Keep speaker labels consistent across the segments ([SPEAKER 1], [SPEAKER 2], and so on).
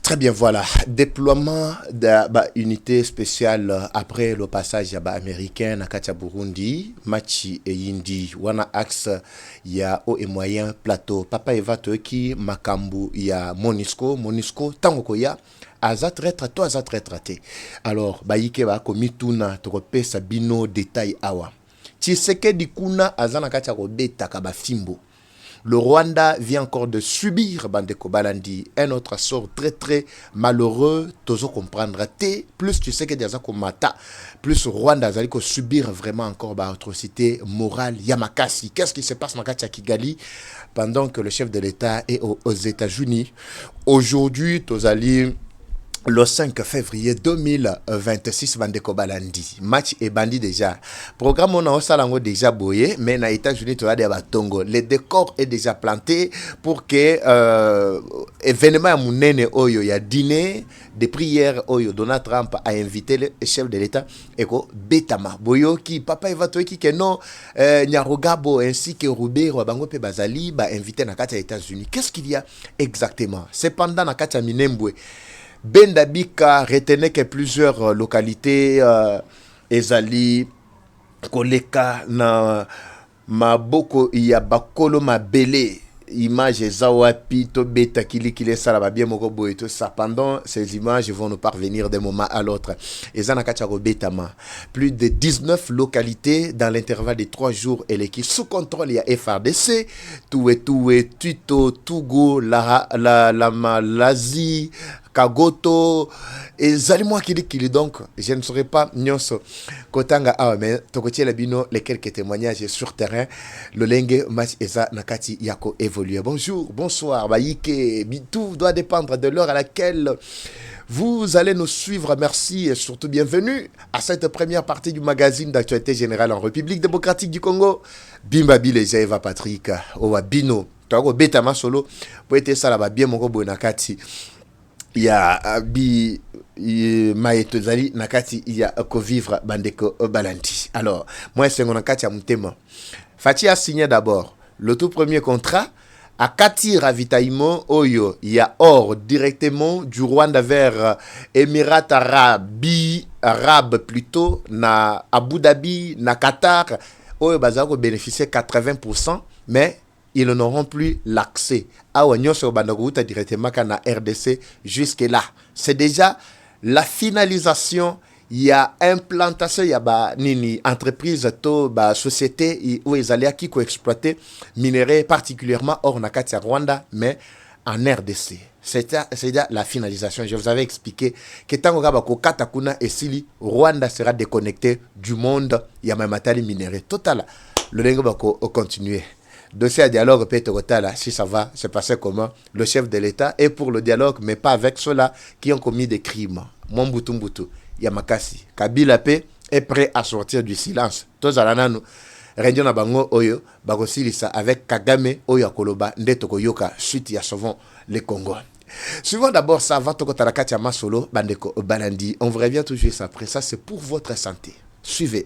[SPEAKER 1] Très bien, voilà. Déploiement de unité spéciale après le passage américain na Katia Burundi, Machi et Yindi, wana axe ya haut et moyen plateau. Papa Eva Toki, Makambu, ya Monisco, tango koya, aza traître, to aza traître te. Alors, Baïke va komituna, trope sabino détail awa. Tshisekedi kuna azana Katia Robeta Kabafimbo. Le Rwanda vient encore de subir Bandeko Balandi, un autre sort très très malheureux. Tozo comprendre te plus tu sais que déjà mata plus Rwanda allait subir vraiment encore atrocité morale Yamakasi. Qu'est-ce qui se passe dans Kigali pendant que le chef de l'État est aux États-Unis? Aujourd'hui, Tozali le 5 février 2026, Bandeko Balandi. Match est bandit déjà. Programme on a au salango déjà boyé, mais na États-Unis tu as des batongo. Le décor est déjà planté pour que événement mounene oyo ya dîner de prières oyo Donald Trump a invité le chef de l'État eko Betama boyo qui papa Eva Toki que non Nyarogabo ainsi que Roubero bango pe bazali ba invité na kati ya États-Unis. Qu'est-ce qu'il y a exactement? C'est pendant na kati ya Minembwe Bendabika retenait que plusieurs localités ezali koleka na maboko ya bakolo mabele images zawapi to beta kili sala ba bien moko boy tout ça. Pendant ces images vont nous parvenir d'un moment à l'autre. Ezana kachako betama plus de 19 localités dans l'intervalle de 3 jours et l'équipe sous contrôle il y a FRDC Toué Tuito Togo la Malaisie Kagoto et Zalimwa Kili donc je ne saurais pas nyonso kotanga ah mais tokotie la bino les quelques témoignages sur terrain le lenge match eza nakati yako évoluer. Bonjour, bonsoir, Baïke, tout doit dépendre de l'heure à laquelle vous allez nous suivre. Merci et surtout bienvenue à cette première partie du magazine d'actualité générale en République démocratique du Congo. Bimbabi les Eva Patrick Owa Bino Togo Betama solo pour être ça là bien mon robo nakati. Il y a bi maetozali nakati il y a vivre Bandeko Balandi. Alors moi c'est mon nakati à mon thème. Fati a signé d'abord le tout premier contrat à Kati ravitaillement oyo il y a or directement du Rwanda vers Émirats Arabes plutôt na Abu Dhabi na Qatar oyo bazako bénéficier 80% mais ils n'auront plus l'accès à Wanyoso Bandaguta directement à la RDC jusque là. C'est déjà la finalisation. Il y a implantation, il y a nini entreprise to société où ils allaient qui exploiter minerais particulièrement hors Nakati Rwanda mais en RDC. C'est déjà la finalisation. Je vous avais expliqué que tant que Katakuna et Sili Rwanda sera déconnecté du monde. Il y a même matériel minerais total. Le lingue va continuer. Dossier à dialogue là, si ça va se passer comment le chef de l'État est pour le dialogue mais pas avec ceux-là qui ont commis des crimes. Mwambutu Yamakasi Kabila P est prêt à sortir du silence. Tous alananu rendio na bango oyo bakosilisa avec Kagame oyo koloba ndetoko yoka suite ya sauvons les Congo. Suivons d'abord ça va toko tarakati ya masolo bandeko Balandi. On vous revient tout juste après ça, c'est pour votre santé. Suivez.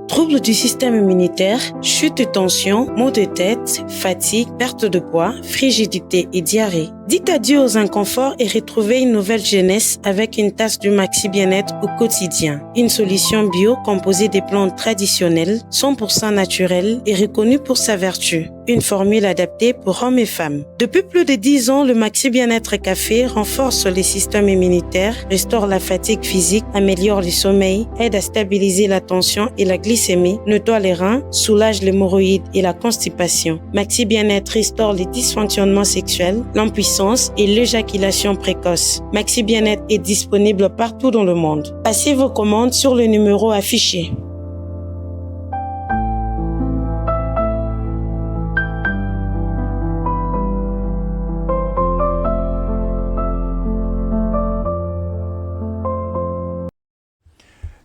[SPEAKER 2] Troubles du système immunitaire, chute de tension, maux de tête, fatigue, perte de poids, frigidité et diarrhée. Dites adieu aux inconforts et retrouvez une nouvelle jeunesse avec une tasse du Maxi Bien-être au quotidien. Une solution bio composée des plantes traditionnelles, 100% naturelles et reconnue pour sa vertu. Une formule adaptée pour hommes et femmes. Depuis plus de 10 ans, le Maxi Bien-être Café renforce les systèmes immunitaires, restaure la fatigue physique, améliore le sommeil, aide à stabiliser la tension et la glycémie, nettoie les reins, soulage l'hémorroïde et la constipation. Maxi Bien-être restaure les dysfonctionnements sexuels, l'impuissance et l'éjaculation précoce. Maxi Bien-être est disponible partout dans le monde. Passez vos commandes sur le numéro affiché.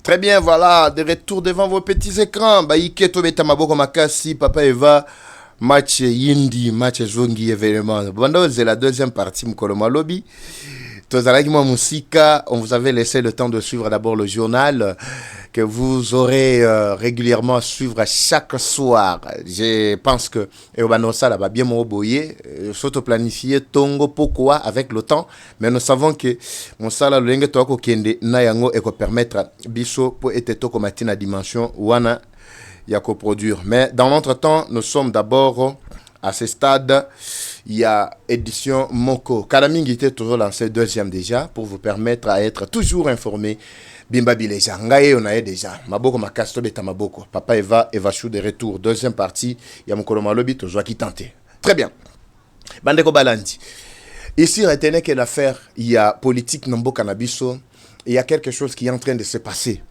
[SPEAKER 1] Très bien, voilà, de retour devant vos petits écrans. Baïke Tobeta Maboko Makasi, Papa Eva, match Yindi, match Zongi événement. Bando, c'est la deuxième partie, Mkoloma Lobby. On vous avait laissé le temps de suivre d'abord le journal. que vous aurez régulièrement à suivre chaque soir. Je pense que ça va bien m'oboyer, s'auto-planifier tongo pourquoi avec le temps, mais nous savons que mon sala le lenge toko kende na yango et ko permettre biso pour être toko matina dimension wana ya ko produire. Mais dans l'entretemps, nous sommes d'abord à ce stade. Il y a édition Moko. Kalamingi était toujours lancé deuxième déjà pour vous permettre à être toujours informé. Bimba Bileja. Ngaye on a déjà. Maboko makasto beta maboko. Papa Eva Chou de retour. Deuxième partie. Il y a mon colombo lobby toujours qui tentait. Très bien. Bandeko Balandi. Ici, retenez que l'affaire, il y a politique Nambo Cannabiso. Il y a quelque chose qui est en train de se passer.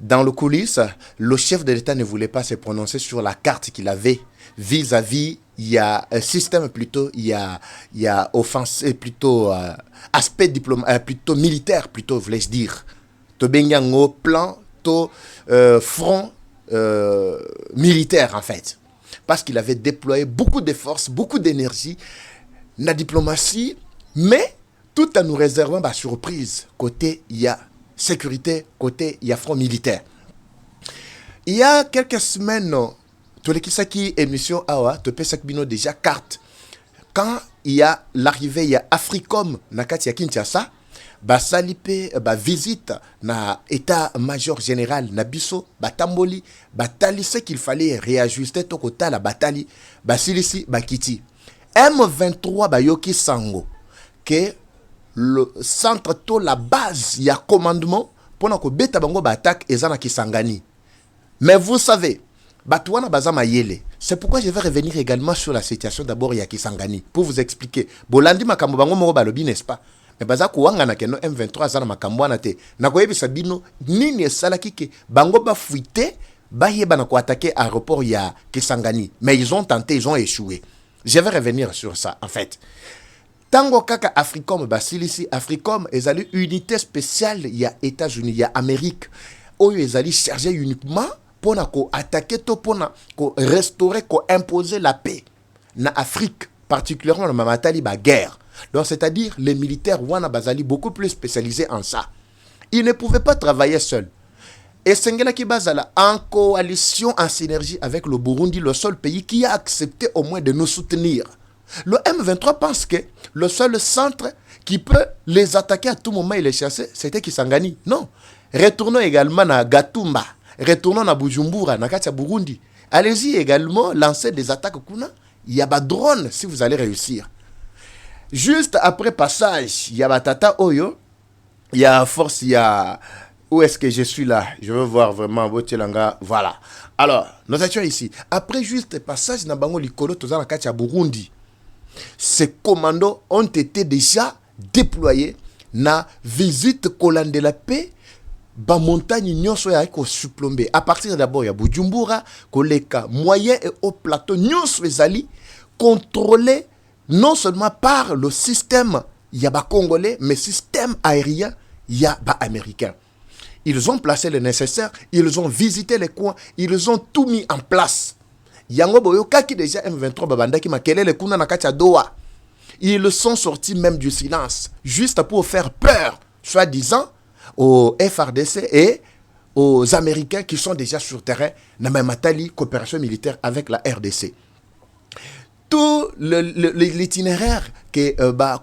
[SPEAKER 1] Dans le coulisses, le chef de l'État ne voulait pas se prononcer sur la carte qu'il avait vis-à-vis, il y a un système plutôt, il y a offense, plutôt aspect plutôt militaire, plutôt, voulais-je dire. To bengango plan, to front militaire en fait. Parce qu'il avait déployé beaucoup de forces, beaucoup d'énergie, la diplomatie, mais tout en nous réservant la surprise. Côté, il y a sécurité, côté, il y a front militaire. Il y a quelques semaines, tous les qui émission Awa, tu peux bino déjà carte. Quand il y a l'arrivée, il y a Africom, Nakati ya Kinshasa, basalipe, visite na état-major général Nabiso, Batamboli, batali ce qu'il fallait réajuster tokota la batali, basilisi, bakiti. M23 bayoki sango, que le centre to la base, il y a commandement pour que beta bango ba attaque ezana Kisangani. Mais vous savez, Batouana Bazama Yele. C'est pourquoi je vais revenir également sur la situation d'abord ya Kisangani pour vous expliquer. Bolandi makambo bango moko balobi n'est-ce pas? Mais baza kuwanga na keno M23 zana makambo na te. Na koyebi sabino nini esalaki ke bango ba fuité ba yeba na ko attaquer aéroport ya Kisangani. Mais ils ont tenté, ils ont échoué. Je vais revenir sur ça en fait. Tango kaka Africom basilisi Africom ezali unité spéciale ya États-Unis ya Amérique. Oyo ezali chargé uniquement pour attaquer tout pour restaurer, pour imposer la paix na Afrique, particulièrement dans Mamatali ba guerre. Donc c'est-à-dire les militaires wana bazali beaucoup plus spécialisés en ça. Ils ne pouvaient pas travailler seuls. Et Sengela Kibazala en coalition, en synergie avec le Burundi, le seul pays qui a accepté au moins de nous soutenir. Le M23 pense que le seul centre qui peut les attaquer à tout moment et les chasser, c'était Kisangani. Non. Retournons également à Gatumba. Retournons à Bujumbura, na Katia Burundi. Allez-y également lancer des attaques. Il y a des drones si vous allez réussir. Juste après passage, il y a Batata Oyo. Il y a force, il y a... Où est-ce que je suis là? Je veux voir vraiment Botelanga. Voilà. Alors, nous étions ici. Après juste passage, na bango likolo toza na Katia Burundi. Ces commandos ont été déjà déployés na visite colonne de la paix ba montagne nyonso ya ko supplombé. À partir d'abord il y a Bujumbura, koleka moyen et haut plateau nyonso ezali contrôlé non seulement par le système ya ba congolais mais système aérien ya ba américain. Ils ont placé le nécessaire, ils ont visité les coins, ils ont tout mis en place. Yango boyo kaki déjà M23 babandaki makelele kuna na katia Doha. Ils sont sortis même du silence juste pour faire peur, soi-disant aux FRDC et aux Américains qui sont déjà sur terrain na Matali coopération militaire avec la RDC. Tout l'itinéraire que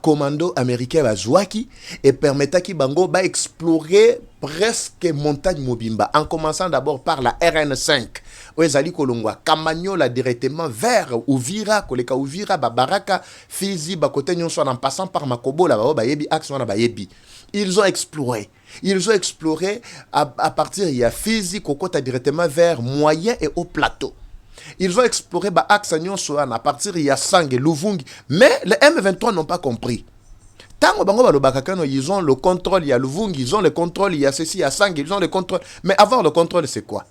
[SPEAKER 1] commando américain va jouaki et permettait ki bango ba explorer presque montagne Mobimba en commençant d'abord par la RN5 où ezali kolongwa Kamanyola directement vers Uvira koleka Uvira Baraka Fizi ba côté nyonso en passant par Makobola ba yebi axe wana ba yebi. Ils ont exploré à partir il y a Fizi kokota directement vers moyen et haut plateau. Ils ont exploré Aksanyon Sohan à partir il y a Sang et Luvungi. Mais les M23 n'ont pas compris. Tango bango balobakakano, ils ont le contrôle, il y a Luvungi, ils ont le contrôle, il y a ceci, il y a Sang, ils ont le contrôle. Mais avoir le contrôle, c'est quoi?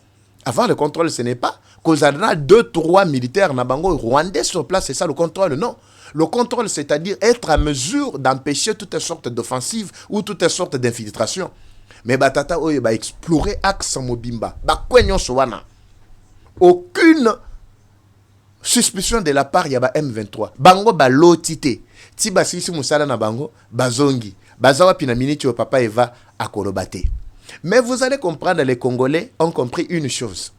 [SPEAKER 1] Avoir le contrôle, ce n'est pas qu'on a 2-3 militaires nabango rwandais sur place, c'est ça le contrôle, non. Le contrôle, c'est-à-dire être à mesure d'empêcher toutes sortes d'offensives ou toutes sortes d'infiltrations. Mais Batata Oye va explorer Axe Mobimba. Bakwenyon Sowana. Aucune suspicion de la part ya ba M23. Bango ba lotite. Ti basisi musala na bango bazongi. Bazawa pina miniti o papa Eva akolobate. Mais vous allez comprendre, les Congolais ont compris une chose.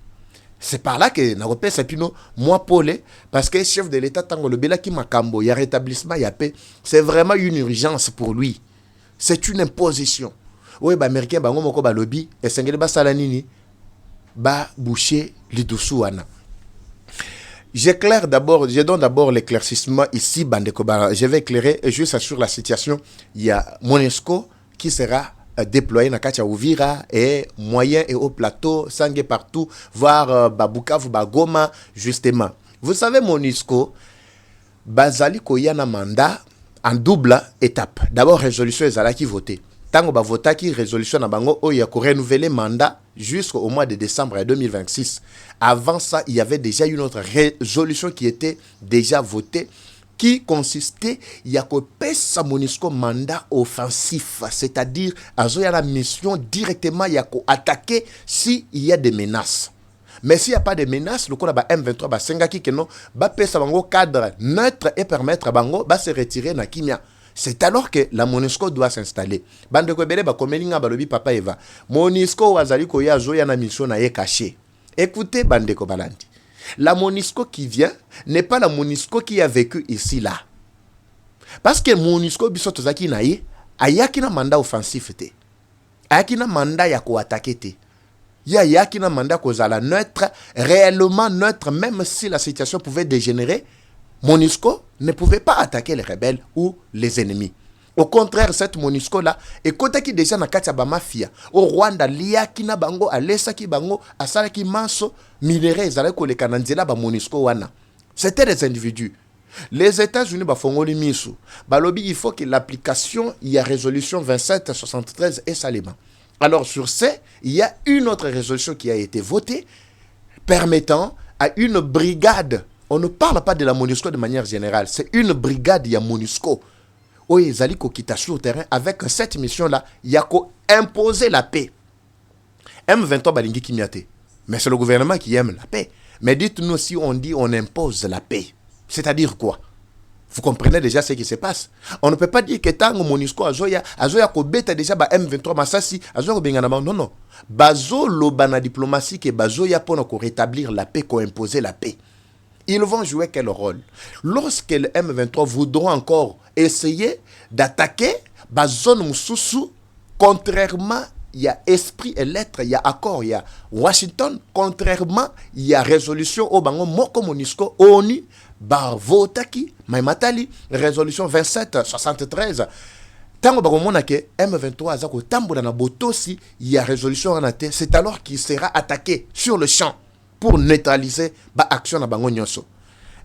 [SPEAKER 1] C'est par là que Naropé Sapino, moi, Paul, parce que chef de l'État, Tango le Bela qui Makambo, il y a rétablissement, il y a paix. C'est vraiment une urgence pour lui. C'est une imposition. Oui, bah, américain, bah, on va lobby, et Sengele ba salanini, ba boucher les dessous-wana. Je donne d'abord l'éclaircissement ici, Bandeko. Je vais éclairer juste sur la situation. Il y a MONUSCO qui sera déployé dans Katia Ouvira et moyen et haut plateau, sangue partout, voire Bukavu, Goma, justement. Vous savez, MONUSCO, Bazali Koyana mandat en double étape. D'abord, résolution ezalaki voté. Tango ba votaki résolution na bango oya ko renouveler mandat jusqu'au mois de décembre 2026. Avant ça, il y avait déjà une autre résolution qui était déjà votée qui consistait il y a ko pesa MONUSCO mandat offensif, c'est-à-dire azoya la mission directement il y a ko attaquer si il y a des menaces. Mais s'il n'y a pas de menaces, le code M23 ba sengaki keno ba pesa bango cadre neutre et permettre bango ba se retirer na kimia. C'est alors que la MONUSCO doit s'installer. Bande ko bele ba komelinga balobi papa Eva. MONUSCO wazali ko ya zo ya na mission na ye caché. Écoutez bande ko balandi. La MONUSCO qui vient n'est pas la MONUSCO qui a vécu ici là. Parce que MONUSCO biso tozaki na ye ayaki na mandat offensif te. Ayaki na mandat ya ko attaquer te. Yaki na mandat kozala neutre, réellement neutre, même si la situation pouvait dégénérer, MONUSCO ne pouvait pas attaquer les rebelles ou les ennemis. Au contraire, cette MONUSCO-là, ekotaki déjà na kati ya ba mafia. Au Rwanda, liaki na bango, alesaki bango, asalaki manso, minéraux, ezalaki koleka na nzela ba MONUSCO wana. C'était des individus. Les États-Unis, bafongoli misu. Balobi, il faut que l'application, il y a résolution 2773 et Salima. Alors sur ce, il y a une autre résolution qui a été votée permettant à une brigade, on ne parle pas de la MONUSCO de manière générale, c'est une brigade, il y a MONUSCO, où ils allaient quitter sur le terrain avec cette mission-là, il y a imposer la paix. M23 balingi kimiate, mais c'est le gouvernement qui aime la paix. Mais dites-nous si on dit on impose la paix, c'est-à-dire quoi? Vous comprenez déjà ce qui se passe. On ne peut pas dire que tant que MONUSCO azoya kobeta déjà ba M23 masasi azoya bengana non non. Bazo lobana diplomatie que bazoya pour ko rétablir la paix, ko imposer la paix. Ils vont jouer quel rôle? Lorsque les M23 voudront encore essayer d'attaquer ba zone mususu, contrairement il y a esprit et lettre, il y a accord, il y a Washington, contrairement il y a résolution au bango moko MONUSCO ONU ba votaki maimatali résolution 2773. Tango bakomona ke M23 azako tambola na botosi il y a résolution en atte, c'est alors qu'il sera attaqué sur le champ pour neutraliser ba action na bango nyonso.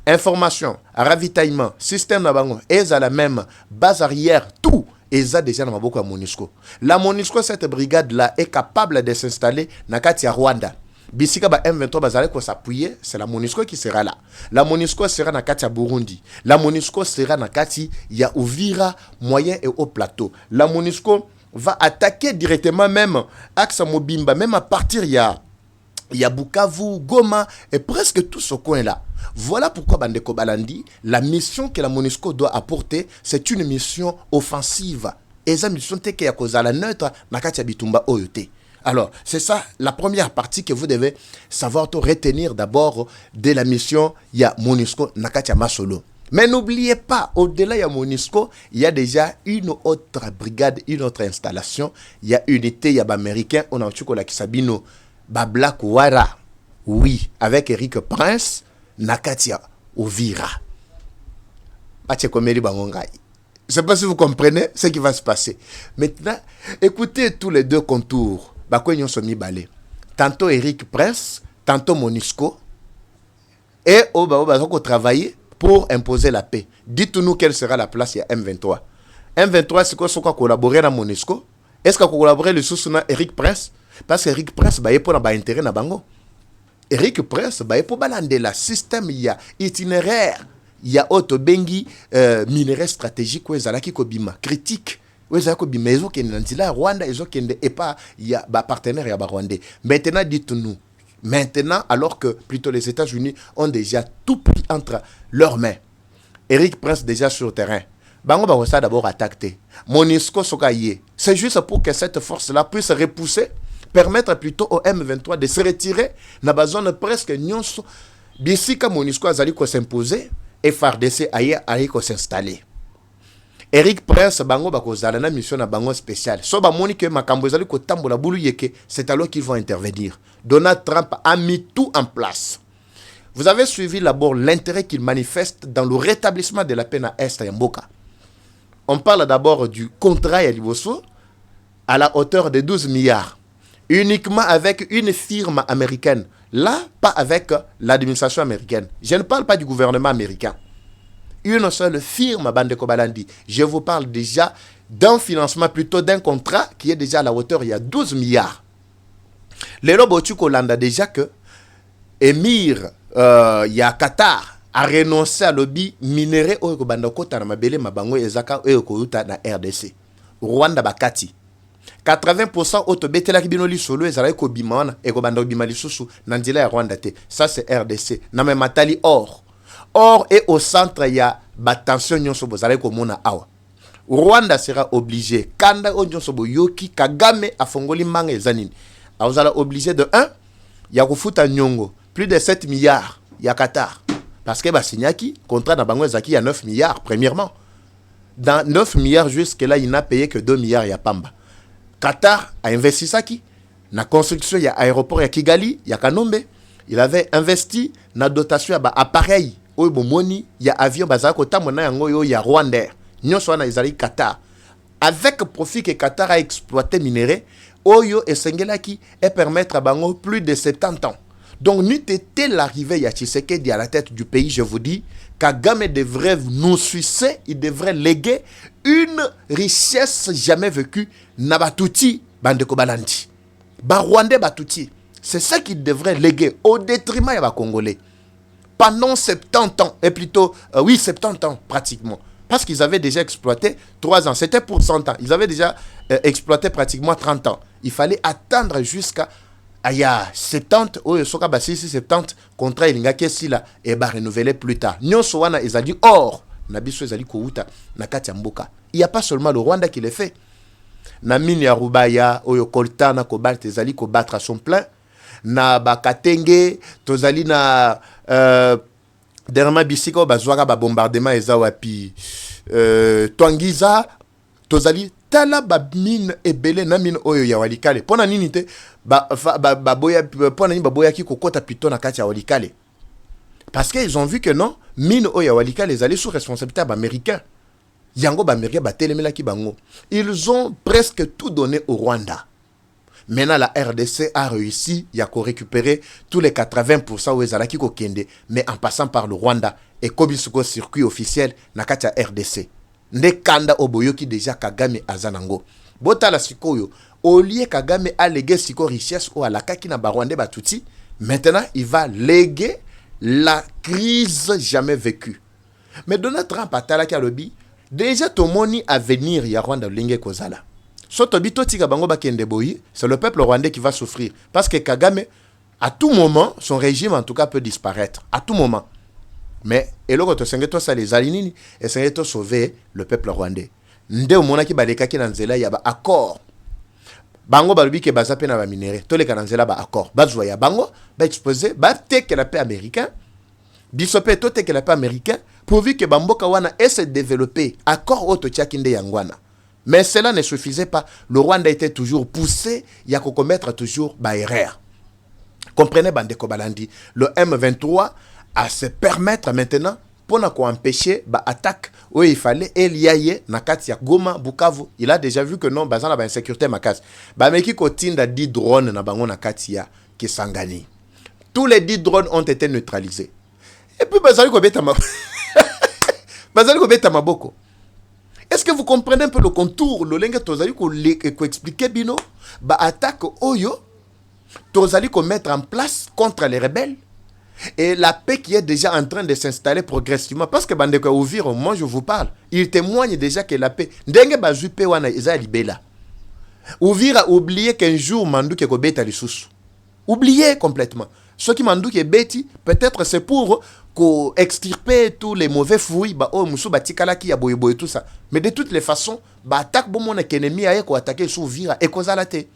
[SPEAKER 1] Information, ravitaillement, système na bango ezala même base arrière tout eza déjà na maboko ya MONUSCO. La MONUSCO, cette brigade là est capable de s'installer na kati ya Rwanda. Bisika ba M23 bazale ko s'appuyer, c'est la MONUSCO qui sera là. La MONUSCO sera na kati ya Burundi. La MONUSCO sera na kati ya Uvira, moyen et haut plateau. La MONUSCO va attaquer directement même axe Mobimba, même à partir il y a Bukavu, Goma et presque tout ce coin là. Voilà pourquoi Bandeko Balandi, la mission que la MONUSCO doit apporter, c'est une mission offensive. Et cette mission teke ya kozala neutre na kati ya bitumba oyote. Alors, c'est ça la première partie que vous devez savoir retenir d'abord de la mission il y a MONUSCO na kati ya Masolo. Mais n'oubliez pas, au-delà il y a MONUSCO, il y a déjà une autre brigade, une autre installation. Il y a unité, il y a Américain, on a la Kisabino, Black Wara. Oui, avec Eric Prince, Nakatia Ovira. Je ne sais pas si vous comprenez ce qui va se passer. Maintenant, écoutez tous les deux contours. Tantôt Eric Prince, tantôt MONUSCO. Et on va travailler pour imposer la paix. Dites-nous quelle sera la place de M23. M23, c'est quoi ce qu'on collaborer dans MONUSCO? Est-ce qu'on collaborer le sous Eric Prince? Parce que Eric Prince, il y a un intérêt dans Bango. Eric Prince, il y a un système, il y a itinéraire, il y a auto bengi minerais stratégique, critique. Rwanda, et pas, il y a un partenaire rwandais. Maintenant, dites-nous. Maintenant, alors que plutôt les États-Unis ont déjà tout pris entre leurs mains. Eric Prince déjà sur le terrain. bango ba ça d'abord attaquer MONUSCO sokaye c'est juste pour que cette force là puisse repousser, permettre plutôt au M23 de se retirer na ba zone presque nyonso bisika MONUSCO azali ko s'imposer et FARDC aye ko s'installer. Eric Prince bango bakozala na mission na bango spéciale. So ba moni que makambo ezali ko tambola bulu yeke, c'est alors qu'ils vont intervenir. Donald Trump a mis tout en place. Vous avez suivi d'abord l'intérêt qu'il manifeste dans le rétablissement de la paix à Est et Mboka. On parle d'abord du contrat à Liboso à la hauteur de 12 milliards. Uniquement avec une firme américaine. Là, pas avec l'administration américaine. Je ne parle pas du gouvernement américain. Une seule firme, Bandeko Balandi. Je vous parle déjà d'un financement, plutôt d'un contrat qui est déjà à la hauteur, il y a 12 milliards. Les Lobotuk Hollande déjà que Émir, il y a Qatar, a renoncé à lobby minéré au Bandoko Tanamabele Mabango Ezaka et Okouta na RDC. Rwanda Bakati. 80% autobetela kibinoli solo ezala ko bimana et ko banda bimali susu nandila ya Rwanda te. Ça c'est RDC. Na me matali or. Or est au centre, il y a tension nyonso bozala ko mona awa. Rwanda sera obligé kanda nyonso boyoki Kagame afongoli manga ezanini. Azala obligé de 1 ya kufuta nyongo plus de 7 milliards ya Qatar parce que ba signaki contrat na bango ezaki ya 9 milliards premièrement. Dans 9 milliards jusque là il n'a payé que 2 milliards ya Pamba. Qatar a investi ça qui na construction ya aéroport ya Kigali ya Kanombe. Il avait investi na dotation ya ba appareil oyo bomoni ya avion bazaka kotamona yango yo ya Rwanda. Nyonso wana ezali Qatar. Avec profit que Qatar a exploité minerai, oyo esengelaki et permettre à bango plus de 70 ans. Donc n'eût été l'arrivée ya Tshisekedi à la tête du pays, je vous dis, Kagame devrait nous sucer, il devrait léguer une richesse jamais vécue na batuti bandeko balandi. Ba Rwandais batuti. C'est ça qu'il devrait léguer au détriment ya ba Congolais. Pendant 70 ans, et plutôt, 70 ans pratiquement. Parce qu'ils avaient déjà exploité 3 ans. C'était pour 100 ans. Ils avaient déjà exploité pratiquement 30 ans. Il fallait attendre jusqu'à 70, ou 70, contrat il y a et renouveler plus tard. Nyon soana ils ont dit or, nabiso ils ont dit kouta nakati mboka. Il n'y a pas seulement le Rwanda qui le fait. Na mine ya Rubaya, oyo kolta na cobalt ils ont dit battre à son plein. Na bakatenge, tozali na dernièrement bisiko bazwaka ba bombardement eza wapi Twangiza tozali tala ba mine ebele na mine oyo ya walikale pona nini te ba boya pona nini ba boya ki kokota plutôt na kati ya walikale parce que ils ont vu que non mine oyo ya walikale les allaient sous responsabilité américain yango ba américain ba telemela ki bango ils ont presque tout donné au Rwanda. Maintenant, la RDC a réussi à récupérer tous les 80% où ils ont kende, mais en passant par le Rwanda et Kobisuko circuit officiel Nakatia RDC. Ne kanda oboyoki déjà Kagame azanango. Bota la sikoyo, au lieu Kagame a légué siko richesse ou à la kaki na Rwanda batuti, maintenant il va léguer la crise jamais vécue. Mais Donald Trump a talaki alobi, déjà ton moni à venir ya Rwanda linge kozala. C'est le peuple rwandais qui va souffrir. Parce que Kagame, à tout moment, son régime en tout cas peut disparaître. À tout moment. Mais, et là, ça les alinini, et ça sauver le peuple rwandais. Nde au mona ki baleka ki nanzela ya ba accord. Bango balubi ke bazape na ba minéré. To le kananzela ba accord. Bazwa ya bango, ba exposer, ba teke la paix américain. Bisope to teke la paix américain. Pourvu que bamboka wana essaie de développer accord auto tchakinde yangwana. Mais cela ne suffisait pas. Le Rwanda était toujours poussé, il y a qu'à commettre toujours erreur. Comprenez, Bandeko Balandi, le M23 a se permettre maintenant pour empêcher l'attaque où il fallait Eliaye, Nakati, Goma, Bukavu. Il a déjà vu que non, bazan la insécurité makas. Bameki kotinda 10 drones na bango Nakati qui s'engagent. Tous les 10 drones ont été neutralisés. Et puis bazali ko beta maboko. Est-ce que vous comprenez un peu le contour, le lingue tozali ko expliquer bino ba attaque oyo tozali ko mettre en place contre les rebelles et la paix qui est déjà en train de s'installer progressivement parce que bandeko Uvira, moi je vous parle, il témoigne déjà que la paix ndenge bazui paix wana eza libela. Uvira a oublié qu'un jour mandu ke ko beta lisusu. Oublié complètement. Ce qui m'en dit beti, peut-être c'est pour extirper tous les mauvais fruits, bah oh musu batikala ki ya boye tout ça. Mais de toutes les façons, bah attaque bon mon ennemi aye ko attaquer sous vira et kozalate.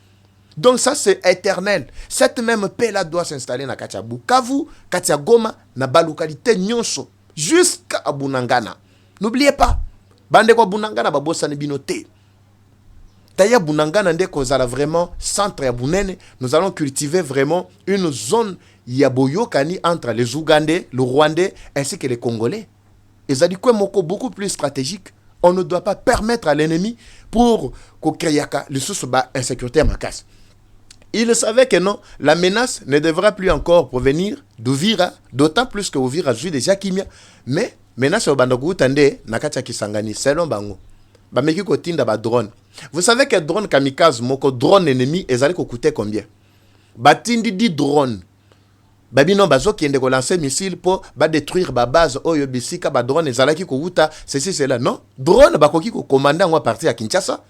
[SPEAKER 1] Donc ça c'est éternel. Cette même paix là doit s'installer na Katia Bukavu, Katia Goma, na ba localité nyonso jusqu'à Bunangana. N'oubliez pas, bande ko Bunangana ba bosane binote. Taya Bunangana nde kozala vraiment centre ya Bunene, nous allons cultiver vraiment une zone yaboyokani entre les Ougandais, le Rwandais ainsi que les Congolais. Et ça dit quoi moko beaucoup plus stratégique. On ne doit pas permettre à l'ennemi pour qu'on crée le sous insécurité à Makas. Il savait que non, la menace ne devra plus encore provenir d'Uvira, d'autant plus que Uvira joue déjà Kimia. Mais menace au Bandogu Tande, Nakacha Kisangani, selon Bango. Bameki ko tinda ba drone. Vous savez que drone kamikaze, moko drone ennemi, ezali ko coûter combien? Batindi 10 drones. Babi non bazo qui ende ko lancer missile pour ba détruire ba base oyo bisika ba drone ezalaki ko wuta ceci cela non drone bakoki ko commander on partir à Kinshasa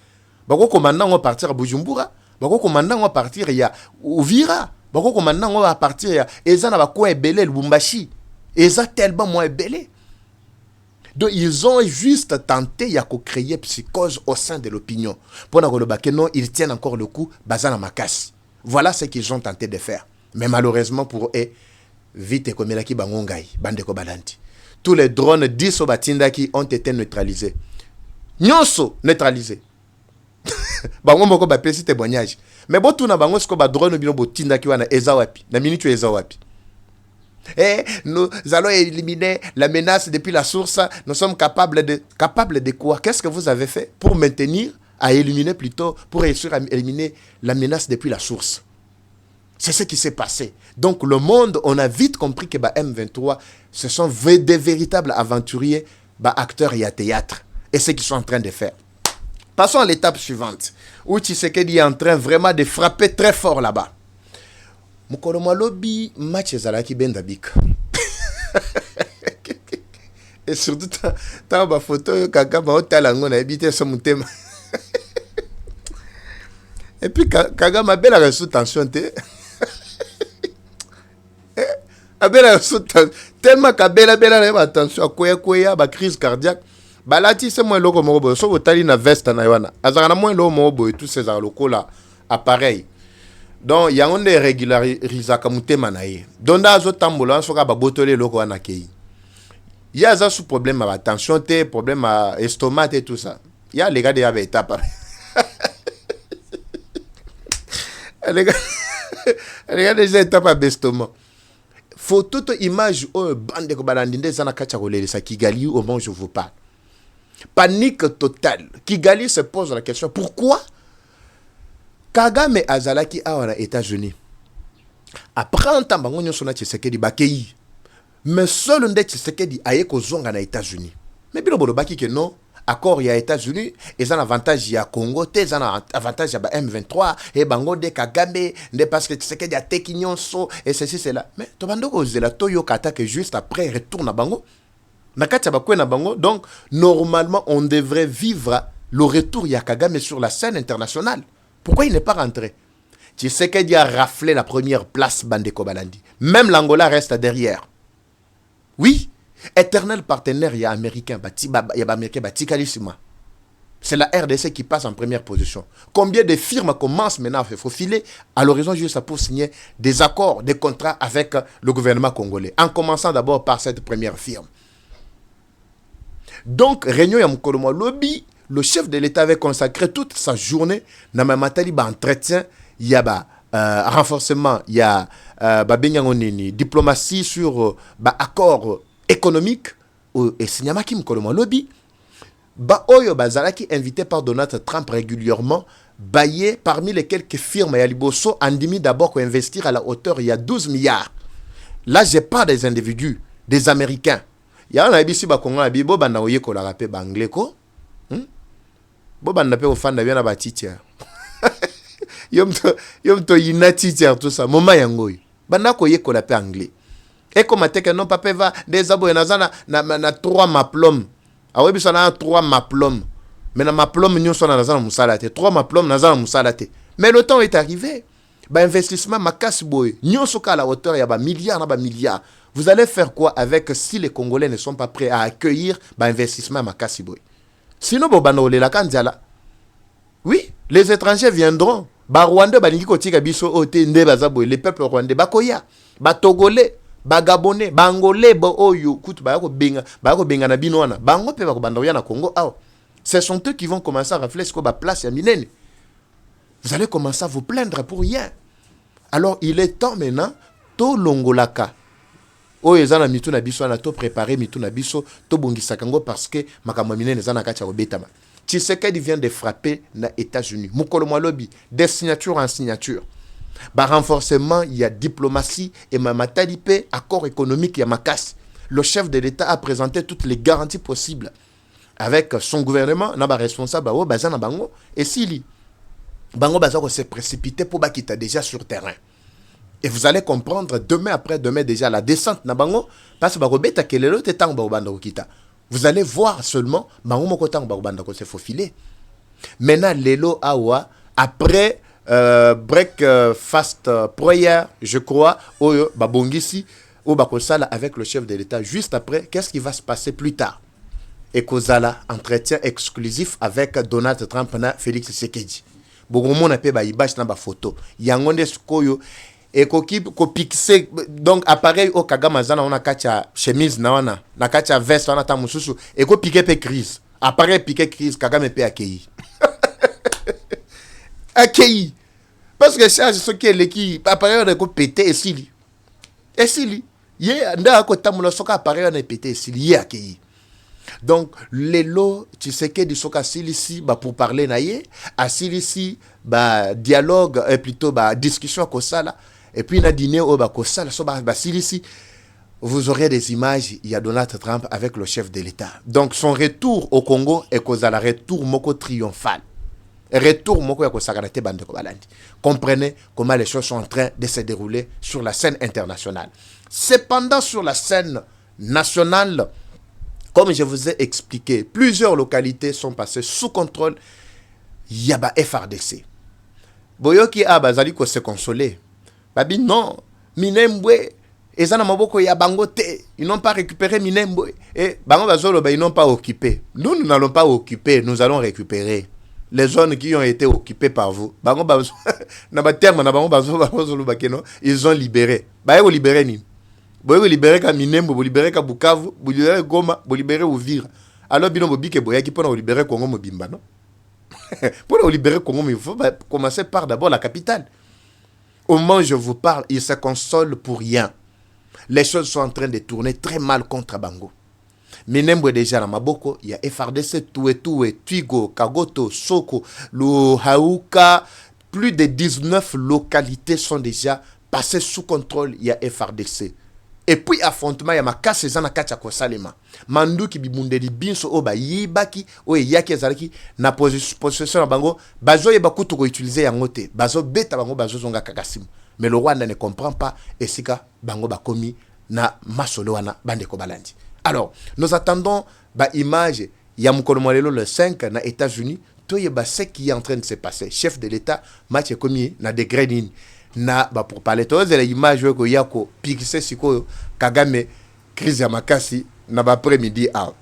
[SPEAKER 1] bako commander on partir à Bujumbura bako commander on partir ya Uvira bako commander on va partir ya ezana ba ko ebele Lubumbashi eza tellement moins ebele. Donc ils ont juste tenté ya ko créer psychose au sein de l'opinion pour na ko le baké non ils tiennent encore le coup bazana makas. Voilà ce qu'ils ont tenté de faire. Mais malheureusement pour eux, vite comme la ki bangongai, bande ko balanti. Tous les drones 10 au batindaki ont été neutralisés. Nyonso neutralisés. Bango moko ba pesi témoignage. Mais bon tout na bango sko ba drone bino botindaki wana eza wapi? Na minute eza wapi? Et nous allons éliminer la menace depuis la source. Nous sommes capables de quoi? Qu'est-ce que vous avez fait pour maintenir, à éliminer plutôt, pour réussir à éliminer la menace depuis la source? C'est ce qui s'est passé. Donc le monde, on a vite compris que M23, ce sont des véritables aventuriers, acteurs et à théâtre. Et ce qu'ils sont en train de faire. Passons à l'étape suivante, où Tshisekedi est en train vraiment de frapper très fort là-bas. Mukolomo lobby match ezalaki bendabik. Et surtout tant ba photo kaka ba otalango na habité so mutema. Et puis kaga ma belle sous tension te. Abela sous tellement kabela bela attention koya ba crise cardiaque. Balati c'est moins loko mobo so botali na veste na yona. Azana moins lo mobo et tous ces lokola appareil. Donc il y a une régularisation mutema na ye. Donc dans zo tambola so ka ba botole loko wana kei. Il y a ça sous problème à tension te, problème à estomac et tout ça. Il y a les gars de avait étape. Les gars déjà étape à estomac. Faut toute image au bande de balandinde zana kacha kolele sa Kigali au moment où je vous parle. Panique totale. Kigali se pose la question pourquoi Kagame azalaki awana États-Unis. Après un temps bango nyoso na Tshisekedi bakei. Mais seul nde Tshisekedi aye ko zonga na États-Unis. Mais bilo bolo baki que non. Accord ya États-Unis et un avantage ya Congo te un avantage ya M23 et bango de Kagame de parce que tu sais qu'il y a tekinyonso et ceci c'est là mais to bando ko zela to yo kata que juste après retourne à bango nakati ba ko na bango. Donc normalement on devrait vivre le retour ya Kagame sur la scène internationale. Pourquoi il n'est pas rentré? Tu sais qu'il a raflé la première place Bandeko Balandi. Même l'Angola reste derrière. Oui. Éternel partenaire, il y a américain, c'est la RDC qui passe en première position. Combien de firmes commencent maintenant à faufiler à l'horizon juste pour signer des accords, des contrats avec le gouvernement congolais, en commençant d'abord par cette première firme. Donc, réunion ya Mukolomo lobby, le chef de l'État avait consacré toute sa journée dans ma matali entretien, il y a renforcement, il y a diplomatie sur accord économique et signamaki Mukolomo lobby oyo bazalaki invité par Donald Trump régulièrement baillé parmi les quelques firmes ya liboso andimi d'abord ko investir à la hauteur il y a 12 milliards. Là je parle des individus, des Américains. Ya na bisi ba Kongo bi bo bana oye ko la rapé ba anglais ko bo bana pe ofanda bien na ba teacher yom to yina teacher tout ça moma yangoy bana ko ye ko la pe anglais. Et comme que non papa va des abo na na 3 maplom. Ah oui, ça na 3 maplom. Mais na maplom nous sont na musala te 3 maplom na musala te. Mais le temps est arrivé. investissement makasi boy nyosoka à la hauteur ya ba milliards na ba milliards. Vous allez faire quoi avec si les Congolais ne sont pas prêts à accueillir ba investissement makasi boy? Sinon bobana olela kanzala. Oui, les étrangers viendront. Ba Rwanda balingi kotika biso ote nde bazaboy, les peuples rwandais bakoya, ba Togolais, ba Gabonais, ba Angolais bo oyo kutu ba ko benga na bino wana. Bango pe ba ko banda na Congo aw. Ce sont eux qui vont commencer à réfléchir quoi ba place ya minene. Vous allez commencer à vous plaindre pour rien. Alors, il est temps maintenant, to longolaka. O ezana mitu na biso na to préparer mitu na biso to bongisa kango parce que makambo minene ezana kacha obetama. Tshisekedi vient de frapper na États-Unis. Mukolo Mwalobi, des signatures en signature. Ba renforcement, il y a diplomatie et mamatalipe, accord économique, il y a makas. Le chef de l'État a présenté toutes les garanties possibles. Avec son gouvernement, na ba responsable ba bazana bango et s'il Bango Bazako s'est précipité pour Bakita déjà sur terrain. Et vous allez comprendre demain après demain déjà la descente na Bango parce que Barobeta Kelelo te tang Barobanda Kita. Vous allez voir seulement Bango Moko tang Barobanda ko se faufiler. Maintenant Lelo Awa après break fast prayer, je crois au Babongisi au Bakosala avec le chef de l'État juste après, qu'est-ce qui va se passer plus tard? Et Kozala entretien exclusif avec Donald Trump na Félix Tshisekedi. Bogomo na pe ba image na ba photo yangonde skoyo e ko pixé donc appareil au Kagama zana on a kacha chemise na wana na kacha veste wana ta mususu e ko piqué pe crise appareil piqué crise Kagame pe accueilli accueilli parce que ça ce qui est l'équipe appareil de ko pété et sili ye nda ko tamula soka appareil na pété et sili ye accueilli. Donc, les lots, tu sais que du soka silisi, bah, pour parler naïe, à silisi, bah, dialogue, et plutôt, bah, discussion, comme ça, là. Et puis, na dîner, oh, bah, comme ça, là, bah, silisi, vous aurez des images, il y a Donald Trump avec le chef de l'État. Donc, son retour au Congo est causé à retour moko triomphal. Retour moko yako sagarate bande ko balandi. Comprenez comment les choses sont en train de se dérouler sur la scène internationale. Cependant, sur la scène nationale, comme je vous ai expliqué, plusieurs localités sont passées sous contrôle. Yaba FRDC. Boyoki abazali ko se consoler. Babi non, Minembwe, ezana maboko ya bangote, ils n'ont pas récupéré Minembwe. Et bango bazolo ba ils n'ont pas occupé. Nous n'allons pas occuper, nous allons récupérer les zones qui ont été occupées par vous. Bango bazo na ba terme na bango bazolo bakeno, ils ont libéré. Ba yo libéré ni. Vous libérez ka Minembo, vous libérez ka Bukavu, vous libérez Goma, vous libérez Uvira. Alors bino bobike boyaki pour libérer Congo Mobimba, non? Pour libérer Congo, il faut commencer par d'abord la capitale. Au moment où je vous parle, il se console pour rien. Les choses sont en train de tourner très mal contre Bango. Minembo est déjà dans Maboko, il y a FRDC, Toué, Twigo, Kagoto, Soko, Luhauka. Plus de 19 localités sont déjà passées sous contrôle, il y a FRDC. Et puis affrontement ya makase zana kacha ko salema mandu ki bibundeli binso o ba yibaki o yaki ezalaki na position na bango bazo yeba kutu ko utiliser yango te bazo beta bango bazo zonga kakasimu mais le Rwanda ne comprend pas et sika bango ba komi na masolo wana bande ko balandi. Alors nous attendons ba image ya mukolo mwalelo le 5 na États-Unis to yeba ce qui est en train de se passer. Chef de l'État match komi na degré nini na ba pour parler tous les images ko yako pixé siko Kagame crise ya makasi na ba après-midi a.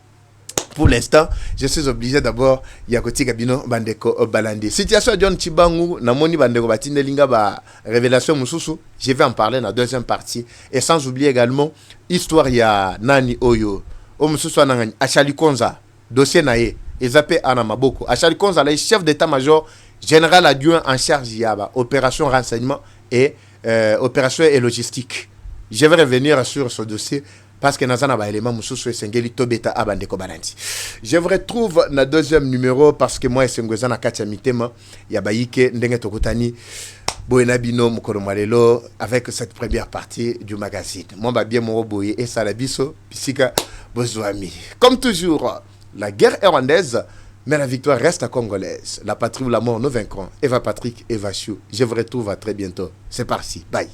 [SPEAKER 1] Pour l'instant, je suis obligé d'abord yakoti kabino bandeko balandi. Situation John Chibangu na moni bandeko batinde linga ba révélation mususu, je vais en parler dans la deuxième partie et sans oublier également histoire ya nani oyo o mususu anangani Achali Konza dossier nae ezape ana maboko. Achali Konza le chef d'état-major général adjoint en charge yaba opération renseignement et opération et logistique. Je vais revenir sur ce dossier parce que nazana ba élément mususu esengeli tobeta abandeko balandi. Je vous retrouve na deuxième numéro parce que moi esengozana katia mitema ya bayike ndenge tokutani boyena bino mukolo malelo avec cette première partie du magazine. Moi ba bien mo boye et salabiso pisika bozwami. Comme toujours, la guerre est rwandaise. Mais la victoire reste à congolaise. La patrie ou la mort, nous vaincrons. Eva Patrick, Eva Chou. Je vous retrouve à très bientôt. C'est parti. Bye.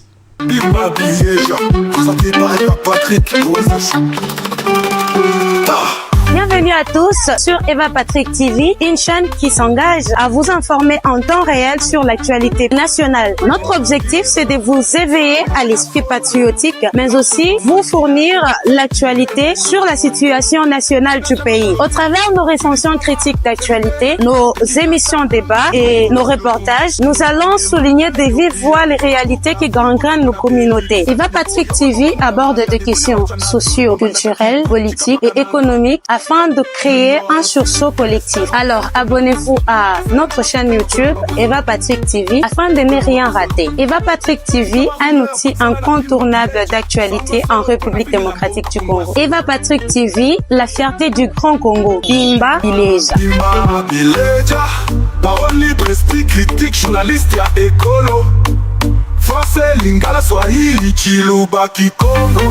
[SPEAKER 3] Bienvenue
[SPEAKER 2] Bienvenue à tous sur Eva Patrick TV, une chaîne qui s'engage à vous informer en temps réel sur l'actualité nationale. Notre objectif, c'est de vous éveiller à l'esprit patriotique, mais aussi vous fournir l'actualité sur la situation nationale du pays. Au travers de nos recensions critiques d'actualité, nos émissions débats et nos reportages, nous allons souligner de vive voix les réalités qui gangrènent nos communautés. Eva Patrick TV aborde des questions socio-culturelles, politiques et économiques afin de créer un sursaut collectif. Alors, abonnez-vous à notre chaîne YouTube Eva Patrick TV afin de ne rien rater. Eva Patrick TV, un outil incontournable d'actualité en République démocratique du Congo. Eva Patrick TV, la fierté du Grand Congo. Bimba Bileja.
[SPEAKER 3] Bimba Bileja, parole libre, esprit critique, journaliste ya écolo. Français, Lingala, Swahili, Chiluba, Kikongo.